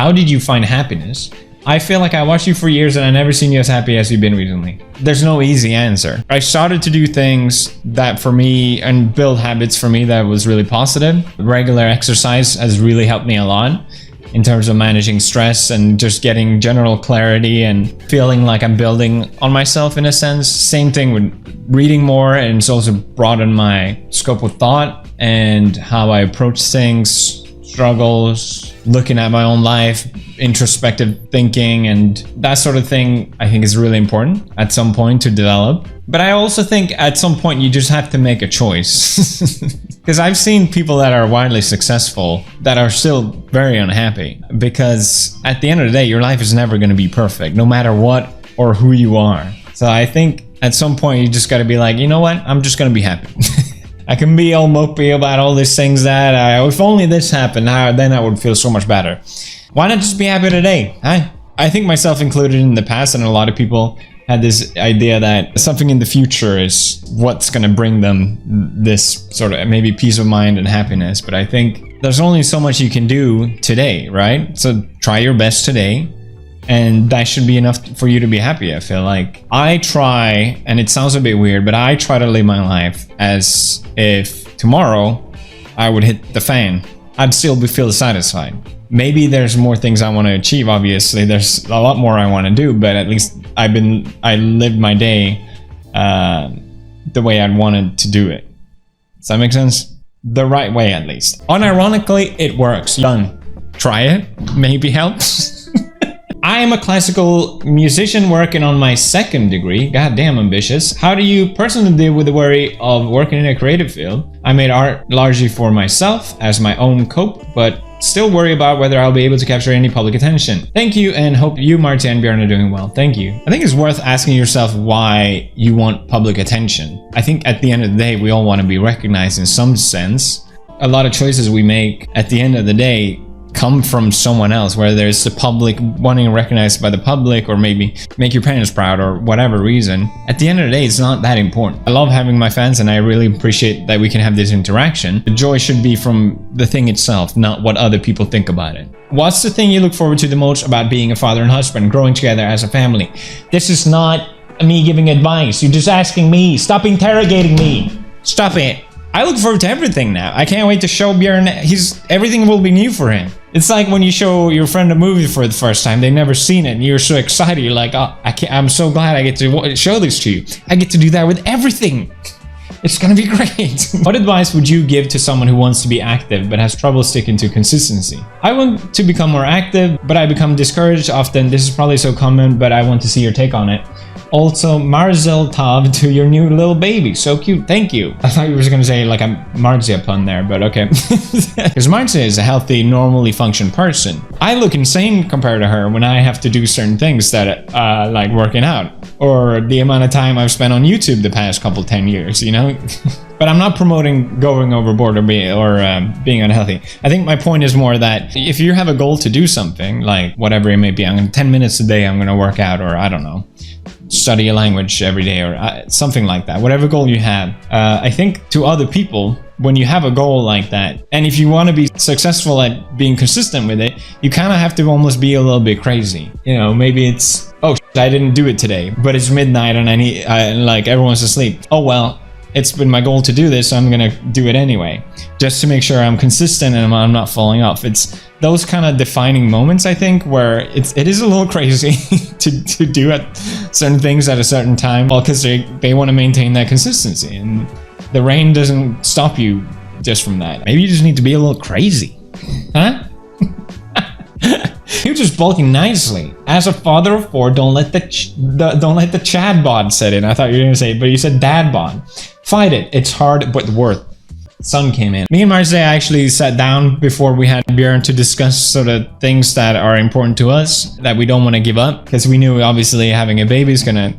how did you find happiness? I feel like I watched you for years and I never seen you as happy as you've been recently. There's no easy answer. I started to do things that for me and build habits for me that was really positive. Regular exercise has really helped me a lot in terms of managing stress and just getting general clarity and feeling like I'm building on myself in a sense. Same thing with reading more, and it's also broadened my scope of thought and how I approach things, struggles, looking at my own life, introspective thinking, and that sort of thing I think is really important at some point to develop. But I also think at some point you just have to make a choice. Because I've seen people that are widely successful that are still very unhappy, because at the end of the day your life is never going to be perfect no matter what or who you are. So I think at some point you just got to be like, you know what, I'm just going to be happy. I can be all mopey about all these things that if only this happened, then I would feel so much better. Why not just be happy today? I think myself included in the past, and a lot of people had this idea that something in the future is what's going to bring them this sort of maybe peace of mind and happiness. But I think there's only so much you can do today, right? So try your best today, and that should be enough for you to be happy. I feel like I try, and it sounds a bit weird, but I try to live my life as if tomorrow I would hit the fan. I'd still feel satisfied. Maybe there's more things I want to achieve. Obviously, there's a lot more I want to do, but at least I lived my day the way I'd wanted to do it. Does that make sense? The right way, at least. Unironically, it works. Done. Try it. Maybe helps. I am a classical musician working on my second degree. Goddamn ambitious. How do you personally deal with the worry of working in a creative field? I made art largely for myself as my own cope, but still worry about whether I'll be able to capture any public attention. Thank you, and hope you, Marty, and Björn are doing well. Thank you. I think it's worth asking yourself why you want public attention. I think at the end of the day, we all want to be recognized in some sense. A lot of choices we make at the end of the day come from someone else, whether it's the public wanting recognized by the public, or maybe make your parents proud, or whatever reason. At the end of the day, it's not that important. I love having my fans, and I really appreciate that we can have this interaction. The joy should be from the thing itself, not what other people think about it. What's the thing you look forward to the most about being a father and husband, growing together as a family? This is not me giving advice. You're just asking me. Stop interrogating me. Stop it. I look forward to everything now. I can't wait to show Björn. Everything will be new for him. It's like when you show your friend a movie for the first time. They've never seen it, and you're so excited. You're like, oh, I'm so glad I get to show this to you. I get to do that with everything. It's gonna be great. What advice would you give to someone who wants to be active but has trouble sticking to consistency? I want to become more active, but I become discouraged often. This is probably so common, but I want to see your take on it. Also, Marzel Tav to your new little baby. So cute. Thank you. I thought you were going to say like a Marzia pun there, but okay. Because Marzia is a healthy, normally functioned person. I look insane compared to her when I have to do certain things that like working out, or the amount of time I've spent on YouTube the past 10 years, you know? But I'm not promoting going overboard or being unhealthy. I think my point is more that if you have a goal to do something, like whatever it may be, 10 minutes a day I'm going to work out, or I don't know, study a language every day, or something like that, whatever goal you have. I think to other people, when you have a goal like that, and if you want to be successful at being consistent with it, you kind of have to almost be a little bit crazy. You know, maybe it's, oh, I didn't do it today, but it's midnight and like everyone's asleep. Oh, well, it's been my goal to do this, so I'm gonna do it anyway, just to make sure I'm consistent and I'm not falling off. It's those kind of defining moments, I think, where it is a little crazy to do certain things at a certain time, well, because they want to maintain that consistency, and the rain doesn't stop you just from that. Maybe you just need to be a little crazy, huh? You're just bulking nicely. As a father of 4, don't let the Chad bod set in. I thought you were gonna say it, but you said dad bod. Fight it. It's hard but worth. Sun came in. Me and Marcia actually sat down before we had Björn to discuss sort of things that are important to us that we don't want to give up, because we knew obviously having a baby is gonna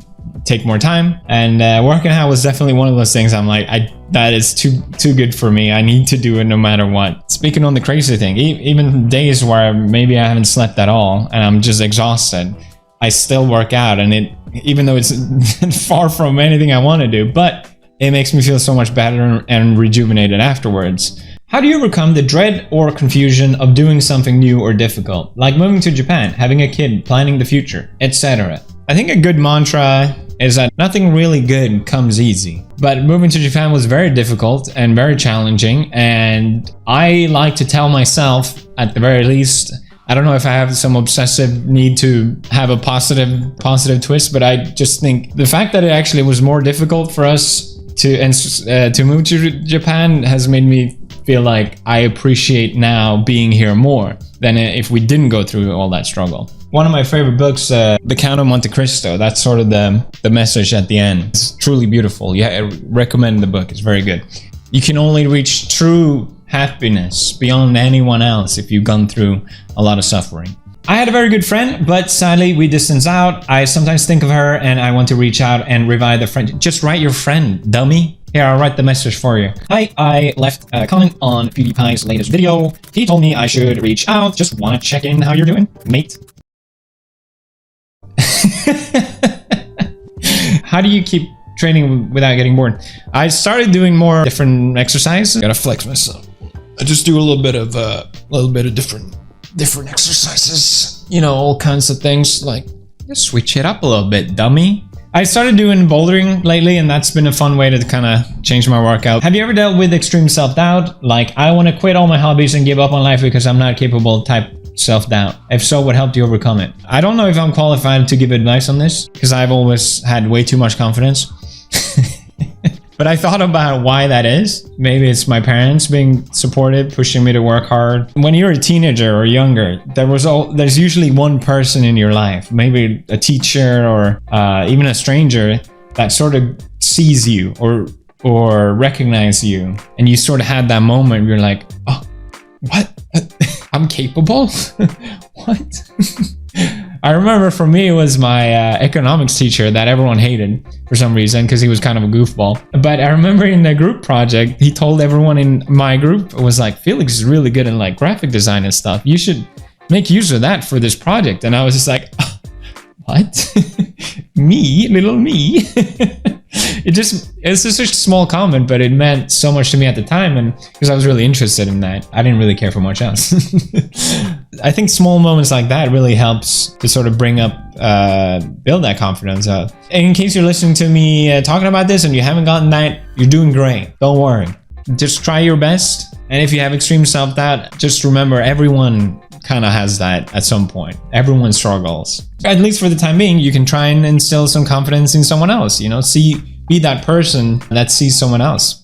take more time, and working out was definitely one of those things. I'm like, that is too good for me. I need to do it no matter what. Speaking on the crazy thing, even days where maybe I haven't slept at all and I'm just exhausted, I still work out, and even though it's far from anything I want to do, but it makes me feel so much better and rejuvenated afterwards. How do you overcome the dread or confusion of doing something new or difficult, like moving to Japan, having a kid, planning the future, etc.? I think a good mantra is that nothing really good comes easy. But moving to Japan was very difficult and very challenging, and I like to tell myself, at the very least, I don't know if I have some obsessive need to have a positive twist, but I just think the fact that it actually was more difficult for us to move to Japan has made me feel like I appreciate now being here more than if we didn't go through all that struggle. One of my favorite books, The Count of Monte Cristo, that's sort of the message at the end. It's truly beautiful. Yeah, I recommend the book. It's very good. You can only reach true happiness beyond anyone else if you've gone through a lot of suffering. I had a very good friend, but sadly we distanced out. I sometimes think of her and I want to reach out and revive the friendship. Just write your friend, dummy. Here, I'll write the message for you. Hi, I left a comment on PewDiePie's latest video. He told me I should reach out. Just want to check in how you're doing, mate. How do you keep training without getting bored? I started doing more different exercises. Gotta flex myself. I just do a little bit of different exercises. You know, all kinds of things. Like, just switch it up a little bit, dummy. I started doing bouldering lately, and that's been a fun way to kind of change my workout. Have you ever dealt with extreme self-doubt? Like, I want to quit all my hobbies and give up on life because I'm not capable type self-doubt? If so, what helped you overcome it? I don't know if I'm qualified to give advice on this because I've always had way too much confidence. But I thought about why that is. Maybe it's my parents being supportive, pushing me to work hard. When you're a teenager or younger, there's usually one person in your life, maybe a teacher or even a stranger, that sort of sees you or recognizes you, and you sort of had that moment where you're like, oh, what? I'm capable? What? I remember for me it was my economics teacher that everyone hated for some reason because he was kind of a goofball. But I remember in the group project, he told everyone in my group, it was like, Felix is really good in like graphic design and stuff. You should make use of that for this project. And I was just like, what? Me? Little me? It's just a small comment, but it meant so much to me at the time, and because I was really interested in that, I didn't really care for much else. I think small moments like that really helps to sort of bring up, build that confidence up. And in case you're listening to me talking about this and you haven't gotten that, you're doing great. Don't worry. Just try your best. And if you have extreme self-doubt, just remember everyone kind of has that at some point. Everyone struggles. At least for the time being, you can try and instill some confidence in someone else, you know, be that person that sees someone else.